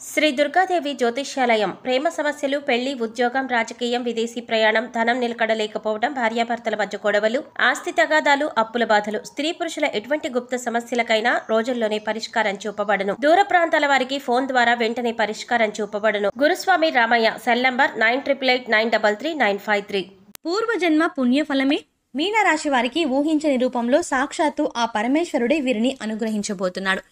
శ్రీ దుర్గాదేవి జ్యోతిష్యాలయం. ప్రేమ సమస్యలు, పెళ్లి, ఉద్యోగం, రాజకీయం, విదేశీ ప్రయాణం, ధనం నిలకడలేకపోవడం, భార్యాభర్తల మధ్య గొడవలు, ఆస్తి తగాదాలు, అప్పుల బాధలు, స్త్రీ పురుషుల ఎటువంటి గుప్త సమస్యలకైనా రోజుల్లోనే పరిష్కారం చూపబడును. దూర ప్రాంతాల వారికి ఫోన్ ద్వారా వెంటనే పరిష్కారం చూపబడును. గురుస్వామి రామయ్య. Cell number 9888933953. పూర్వజన్మ పుణ్యఫలమే మీనరాశి వారికి ఊహించని రూపంలో సాక్షాత్తు ఆ పరమేశ్వరుడే వీరిని అనుగ్రహించబోతున్నాడు.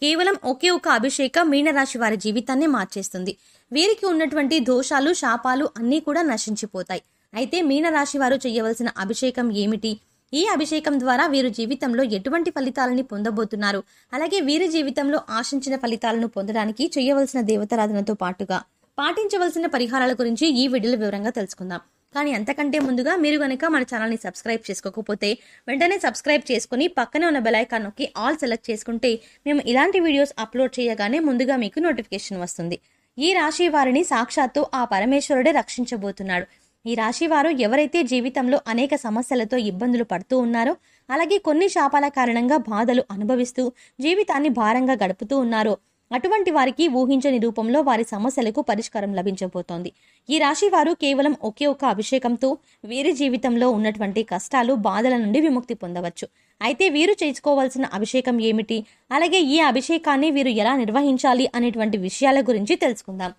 కేవలం ఒకే ఒక అభిషేకం మీనరాశి వారి జీవితాన్ని మార్చేస్తుంది. వీరికి ఉన్నటువంటి దోషాలు, శాపాలు అన్నీ కూడా నశించిపోతాయి. అయితే మీనరాశి వారు చేయవలసిన అభిషేకం ఏమిటి? ఈ అభిషేకం ద్వారా వీరు జీవితంలో ఎటువంటి ఫలితాలని పొందబోతున్నారు? అలాగే వీరి జీవితంలో ఆశించిన ఫలితాలను పొందడానికి చేయవలసిన దేవతారాధనతో పాటుగా పాటించవలసిన పరిహారాల గురించి ఈ వీడియోలో వివరంగా తెలుసుకుందాం. కానీ అంతకంటే ముందుగా మీరు గనక మన ఛానల్ని సబ్స్క్రైబ్ చేసుకోకపోతే వెంటనే సబ్స్క్రైబ్ చేసుకుని పక్కనే ఉన్న బెల్ ఐకాన్ నొక్కి ఆల్ సెలెక్ట్ చేసుకుంటే మేము ఇలాంటి వీడియోస్ అప్లోడ్ చేయగానే ముందుగా మీకు నోటిఫికేషన్ వస్తుంది. ఈ రాశి వారిని సాక్షాత్తు ఆ పరమేశ్వరుడే రక్షించబోతున్నాడు. ఈ రాశి వారు ఎవరైతే జీవితంలో అనేక సమస్యలతో ఇబ్బందులు పడుతూ ఉన్నారో, అలాగే కొన్ని శాపాల కారణంగా బాధలు అనుభవిస్తూ జీవితాన్ని భారంగా గడుపుతూ ఉన్నారో, అటువంటి వారికి ఊహించని రూపంలో వారి సమస్యలకు పరిష్కారం లభించబోతోంది. ఈ రాశి వారు కేవలం ఒకే ఒక అభిషేకంతో వీరి జీవితంలో ఉన్నటువంటి కష్టాలు, బాధల నుండి విముక్తి పొందవచ్చు. అయితే వీరు చేసుకోవాల్సిన అభిషేకం ఏమిటి, అలాగే ఈ అభిషేకాన్ని వీరు ఎలా నిర్వహించాలి అనేటువంటి విషయాల గురించి తెలుసుకుందాం.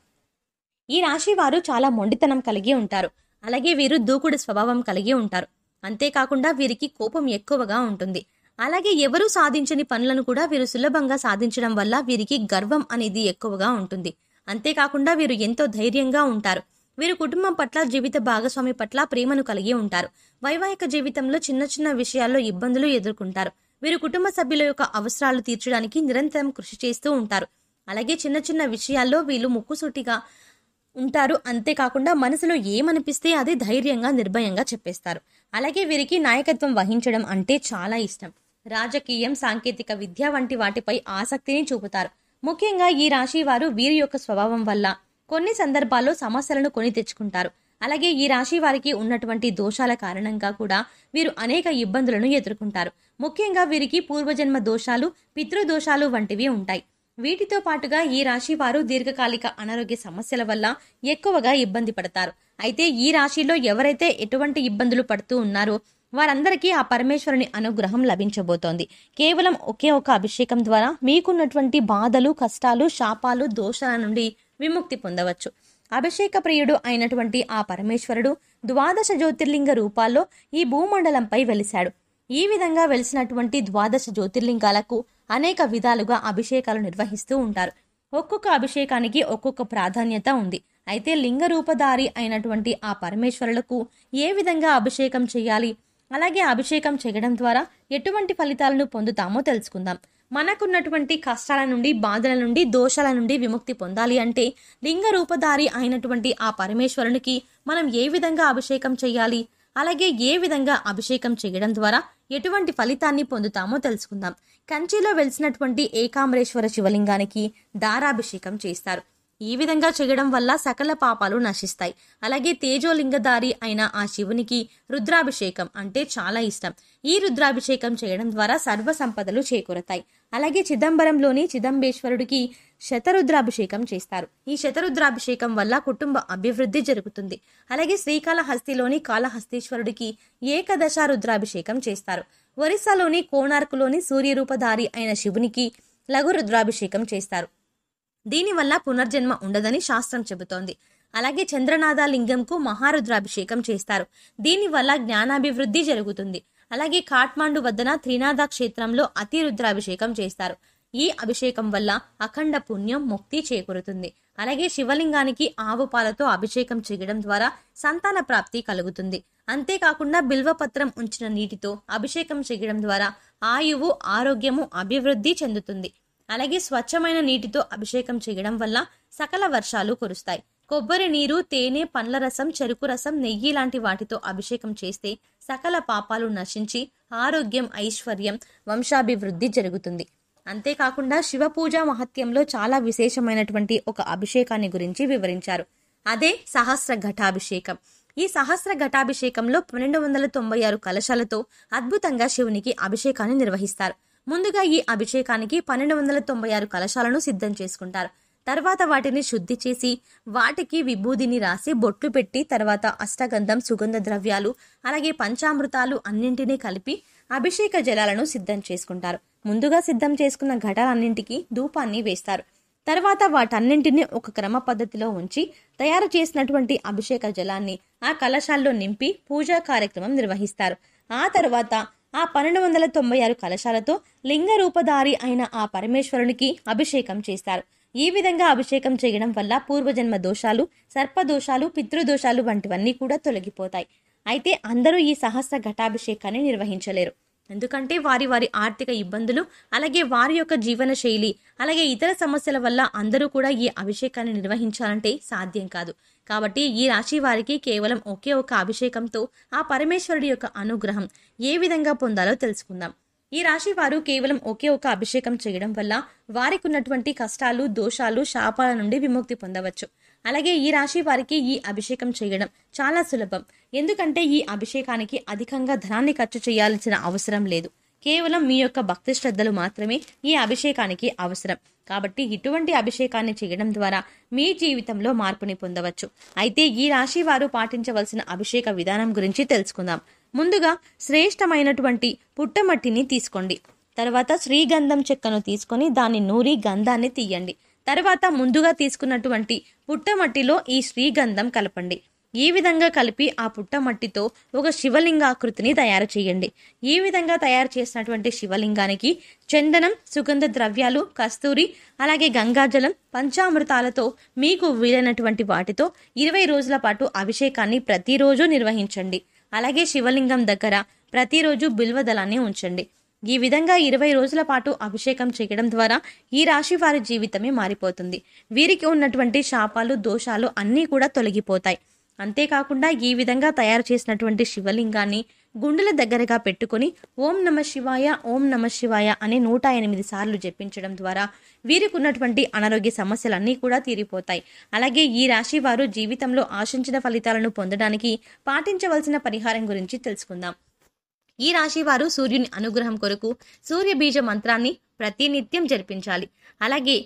ఈ రాశి వారు చాలా మొండితనం కలిగి ఉంటారు. అలాగే వీరు దూకుడు స్వభావం కలిగి ఉంటారు. అంతేకాకుండా వీరికి కోపం ఎక్కువగా ఉంటుంది. అలాగే ఎవరూ సాధించని పనులను కూడా వీరు సులభంగా సాధించడం వల్ల వీరికి గర్వం అనేది ఎక్కువగా ఉంటుంది. అంతేకాకుండా వీరు ఎంతో ధైర్యంగా ఉంటారు. వీరు కుటుంబం పట్ల, జీవిత భాగస్వామి పట్ల ప్రేమను కలిగి ఉంటారు. వైవాహిక జీవితంలో చిన్న చిన్న విషయాల్లో ఇబ్బందులు ఎదుర్కొంటారు. వీరు కుటుంబ సభ్యుల యొక్క అవసరాలు తీర్చడానికి నిరంతరం కృషి చేస్తూ ఉంటారు. అలాగే చిన్న చిన్న విషయాల్లో వీళ్ళు ముక్కుసూటిగా ఉంటారు. అంతేకాకుండా మనసులో ఏమనిపిస్తే అది ధైర్యంగా, నిర్భయంగా చెప్పేస్తారు. అలాగే వీరికి నాయకత్వం వహించడం అంటే చాలా ఇష్టం. రాజకీయం, సాంకేతిక విద్య వంటి వాటిపై ఆసక్తిని చూపుతారు. ముఖ్యంగా ఈ రాశి వారు వీరి యొక్క స్వభావం వల్ల కొన్ని సందర్భాల్లో సమస్యలను కొని తెచ్చుకుంటారు. అలాగే ఈ రాశి వారికి ఉన్నటువంటి దోషాల కారణంగా కూడా వీరు అనేక ఇబ్బందులను ఎదుర్కొంటారు. ముఖ్యంగా వీరికి పూర్వజన్మ దోషాలు, పితృదోషాలు వంటివి ఉంటాయి. వీటితో పాటుగా ఈ రాశి వారు దీర్ఘకాలిక అనారోగ్య సమస్యల వల్ల ఎక్కువగా ఇబ్బంది పడతారు. అయితే ఈ రాశిలో ఎవరైతే ఎటువంటి ఇబ్బందులు పడుతూ ఉన్నారో వారందరికీ ఆ పరమేశ్వరుని అనుగ్రహం లభించబోతోంది. కేవలం ఒకే ఒక అభిషేకం ద్వారా మీకున్నటువంటి బాధలు, కష్టాలు, శాపాలు, దోషాల నుండి విముక్తి పొందవచ్చు. అభిషేక ప్రియుడు అయినటువంటి ఆ పరమేశ్వరుడు 12 జ్యోతిర్లింగ రూపాల్లో ఈ భూమండలంపై వెలిశాడు. ఈ విధంగా వెలిసినటువంటి 12 జ్యోతిర్లింగాలకు అనేక విధాలుగా అభిషేకాలు నిర్వహిస్తూ ఉంటారు. ఒక్కొక్క అభిషేకానికి ఒక్కొక్క ప్రాధాన్యత ఉంది. అయితే లింగ రూపధారి అయినటువంటి ఆ పరమేశ్వరులకు ఏ విధంగా అభిషేకం చేయాలి, అలాగే అభిషేకం చేయడం ద్వారా ఎటువంటి ఫలితాలను పొందుతామో తెలుసుకుందాం. మనకున్నటువంటి కష్టాల నుండి, బాధల నుండి, దోషాల నుండి విముక్తి పొందాలి అంటే లింగ రూపధారి అయినటువంటి ఆ పరమేశ్వరునికి మనం ఏ విధంగా అభిషేకం చేయాలి, అలాగే ఏ విధంగా అభిషేకం చేయడం ద్వారా ఎటువంటి ఫలితాన్ని పొందుతామో తెలుసుకుందాం. కంచిలో వెలిసినటువంటి ఏకాంబరేశ్వర శివలింగానికి దారాభిషేకం చేస్తారు. ఈ విధంగా చేయడం వల్ల సకల పాపాలు నశిస్తాయి. అలాగే తేజోలింగధారి అయిన ఆ శివునికి రుద్రాభిషేకం అంటే చాలా ఇష్టం. ఈ రుద్రాభిషేకం చేయడం ద్వారా సర్వ సంపదలు చేకూరతాయి. అలాగే చిదంబరంలోని చిదంబేశ్వరుడికి శతరుద్రాభిషేకం చేస్తారు. ఈ శతరుద్రాభిషేకం వల్ల కుటుంబ అభివృద్ధి జరుగుతుంది. అలాగే శ్రీకాళహస్తిలోని కాళహస్తీశ్వరుడికి ఏకదశ రుద్రాభిషేకం చేస్తారు. ఒరిస్సాలోని కోణార్కులోని సూర్యరూపధారి అయిన శివునికి లఘు రుద్రాభిషేకం చేస్తారు. దీనివల్ల పునర్జన్మ ఉండదని శాస్త్రం చెబుతోంది. అలాగే చంద్రనాథ లింగంకు మహారుద్రాభిషేకం చేస్తారు. దీనివల్ల జ్ఞానాభివృద్ధి జరుగుతుంది. అలాగే కాఠ్మాండు వద్దన త్రినాథ క్షేత్రంలో అతి రుద్రాభిషేకం చేస్తారు. ఈ అభిషేకం వల్ల అఖండ పుణ్యం, ముక్తి చేకూరుతుంది. అలాగే శివలింగానికి ఆవు పాలతో అభిషేకం చేయడం ద్వారా సంతాన ప్రాప్తి కలుగుతుంది. అంతేకాకుండా బిల్వపత్రం ఉంచిన నీటితో అభిషేకం చేయడం ద్వారా ఆయువు, ఆరోగ్యము, అభివృద్ధి చెందుతుంది. అలాగే స్వచ్ఛమైన నీటితో అభిషేకం చేయడం వల్ల సకల వర్షాలు కురుస్తాయి. కొబ్బరి నీరు, తేనె, పండ్ల రసం, చెరుకు రసం, నెయ్యి లాంటి వాటితో అభిషేకం చేస్తే సకల పాపాలు నశించి ఆరోగ్యం, ఐశ్వర్యం, వంశాభివృద్ధి జరుగుతుంది. అంతేకాకుండా శివ పూజా మహత్యంలో చాలా విశేషమైనటువంటి ఒక అభిషేకాన్ని గురించి వివరించారు. అదే సహస్ర ఘటాభిషేకం. ఈ సహస్ర ఘటాభిషేకంలో 1296 కలశాలతో అద్భుతంగా శివునికి అభిషేకాన్ని నిర్వహిస్తారు. ముందుగా ఈ అభిషేకానికి 1296 కలశాలను సిద్ధం చేసుకుంటారు. తర్వాత వాటిని శుద్ధి చేసి వాటికి విభూదిని రాసి బొట్లు పెట్టి తర్వాత అష్టగంధం, సుగంధ ద్రవ్యాలు, అలాగే పంచామృతాలు అన్నింటినీ కలిపి అభిషేక జలాలను సిద్ధం చేసుకుంటారు. ముందుగా సిద్ధం చేసుకున్న ఘటాలన్నింటికి ధూపాన్ని వేస్తారు. తర్వాత వాటన్నింటినీ ఒక క్రమ పద్ధతిలో ఉంచి తయారు చేసినటువంటి అభిషేక జలాన్ని ఆ కలశాల్లో నింపి పూజా కార్యక్రమం నిర్వహిస్తారు. ఆ తర్వాత ఆ 1296 కలశాలతో లింగ రూపధారి అయిన ఆ పరమేశ్వరునికి అభిషేకం చేస్తారు. ఈ విధంగా అభిషేకం చేయడం వల్ల పూర్వజన్మ దోషాలు, సర్పదోషాలు, పితృదోషాలు వంటివన్నీ కూడా తొలగిపోతాయి. అయితే అందరూ ఈ సహస్ర ఘటాభిషేకాన్ని నిర్వహించలేరు. ఎందుకంటే వారి ఆర్థిక ఇబ్బందులు, అలాగే వారి యొక్క జీవన శైలి, అలాగే ఇతర సమస్యల వల్ల అందరూ కూడా ఈ అభిషేకాన్ని నిర్వహించాలంటే సాధ్యం కాదు. కాబట్టి ఈ రాశి వారికి కేవలం ఒకే ఒక అభిషేకంతో ఆ పరమేశ్వరుడి యొక్క అనుగ్రహం ఏ విధంగా పొందాలో తెలుసుకుందాం. ఈ రాశి వారు కేవలం ఒకే ఒక అభిషేకం చేయడం వల్ల వారికి ఉన్నటువంటి కష్టాలు, దోషాలు, శాపాల నుండి విముక్తి పొందవచ్చు. అలాగే ఈ రాశి వారికి ఈ అభిషేకం చేయడం చాలా సులభం. ఎందుకంటే ఈ అభిషేకానికి అధికంగా ధనాన్ని ఖర్చు చేయాల్సిన అవసరం లేదు. కేవలం మీ యొక్క భక్తి శ్రద్ధలు మాత్రమే ఈ అభిషేకానికి అవసరం. కాబట్టి ఇటువంటి అభిషేకాన్ని చేయడం ద్వారా మీ జీవితంలో మార్పుని పొందవచ్చు. అయితే ఈ రాశి వారు పాటించవలసిన అభిషేక విధానం గురించి తెలుసుకుందాం. ముందుగా శ్రేష్టమైనటువంటి పుట్టమట్టిని తీసుకోండి. తర్వాత శ్రీగంధం చెక్కను తీసుకొని దాన్ని నూరి గంధాన్ని తీయండి. తర్వాత ముందుగా తీసుకున్నటువంటి పుట్టమట్టిలో ఈ శ్రీగంధం కలపండి. ఈ విధంగా కలిపి ఆ పుట్టమట్టితో ఒక శివలింగాకృతిని తయారు చేయండి. ఈ విధంగా తయారు చేసినటువంటి శివలింగానికి చందనం, సుగంధ ద్రవ్యాలు, కస్తూరి, అలాగే గంగాజలం, పంచామృతాలతో మీకు వీలైనటువంటి వాటితో 20 రోజుల పాటు అభిషేకాన్ని ప్రతిరోజు నిర్వహించండి. అలాగే శివలింగం దగ్గర ప్రతిరోజు బిల్వదళాన్ని ఉంచండి. ఈ విధంగా 20 రోజుల పాటు అభిషేకం చేయడం ద్వారా ఈ రాశి వారి జీవితమే మారిపోతుంది. వీరికి ఉన్నటువంటి శాపాలు, దోషాలు అన్నీ కూడా తొలగిపోతాయి. అంతేకాకుండా ఈ విధంగా తయారు చేసినటువంటి శివలింగాన్ని గుండెల దగ్గరగా పెట్టుకుని ఓం నమ శివాయ, ఓం నమ శివాయ అని 108 సార్లు జపించడం ద్వారా వీరికి ఉన్నటువంటి అనారోగ్య సమస్యలన్నీ కూడా తీరిపోతాయి. అలాగే ఈ రాశి వారు జీవితంలో ఆశించిన ఫలితాలను పొందడానికి పాటించవలసిన పరిహారం గురించి తెలుసుకుందాం. ఈ రాశి వారు సూర్యుని అనుగ్రహం కొరకు సూర్య బీజ మంత్రాన్ని ప్రతినిత్యం జరిపించాలి. అలాగే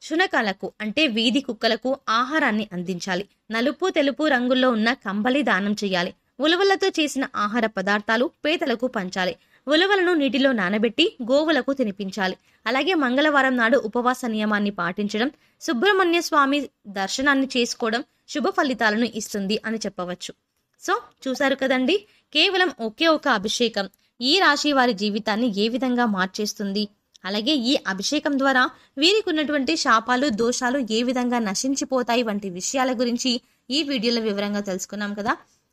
శునకాలకు అంటే వీధి కుక్కలకు ఆహారాన్ని అందించాలి. నలుపు, తెలుపు రంగుల్లో ఉన్న కంబలి దానం చేయాలి. ఉలవలతో చేసిన ఆహార పదార్థాలు పేదలకు పంచాలి. ఉలవలను నీటిలో నానబెట్టి గోవులకు తినిపించాలి. అలాగే మంగళవారం నాడు ఉపవాస నియమాన్ని పాటించడం, సుబ్రహ్మణ్య స్వామి దర్శనాన్ని చేసుకోవడం శుభ ఫలితాలను ఇస్తుంది అని చెప్పవచ్చు. సో చూసారు కదండి, కేవలం ఒకే ఒక అభిషేకం ఈ రాశి వారి జీవితాన్ని ఏ విధంగా మార్చేస్తుంది. అలాగే ఈ అభిషేకం ద్వారా వీరికి ఉన్నటువంటి శాపాలు, దోషాలు ఏ విధంగా నశించిపోతాయి వంటి విషయాల గురించి ఈ వీడియోలో వివరంగా తెలుసుకున్నాం కదా.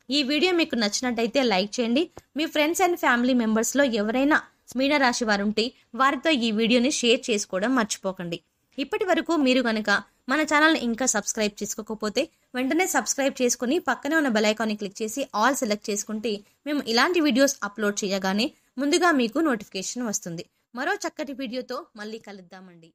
ఈ వీడియో మీకు నచ్చినట్టయితే లైక్ చేయండి. మీ ఫ్రెండ్స్ అండ్ ఫ్యామిలీ మెంబర్స్లో ఎవరైనా మీనరాశి వారు ఉంటే వారితో ఈ వీడియోని షేర్ చేసుకోవడం మర్చిపోకండి. ఇప్పటి వరకు మీరు కనుక మన ఛానల్ని ఇంకా సబ్స్క్రైబ్ చేసుకోకపోతే వెంటనే సబ్స్క్రైబ్ చేసుకుని పక్కనే ఉన్న బెల్ ఐకాన్ని క్లిక్ చేసి ఆల్ సెలెక్ట్ చేసుకుంటే మేము ఇలాంటి వీడియోస్ అప్లోడ్ చేయగానే ముందుగా మీకు నోటిఫికేషన్ వస్తుంది. మరో చక్కటి వీడియోతో మళ్ళీ కలుద్దామండి.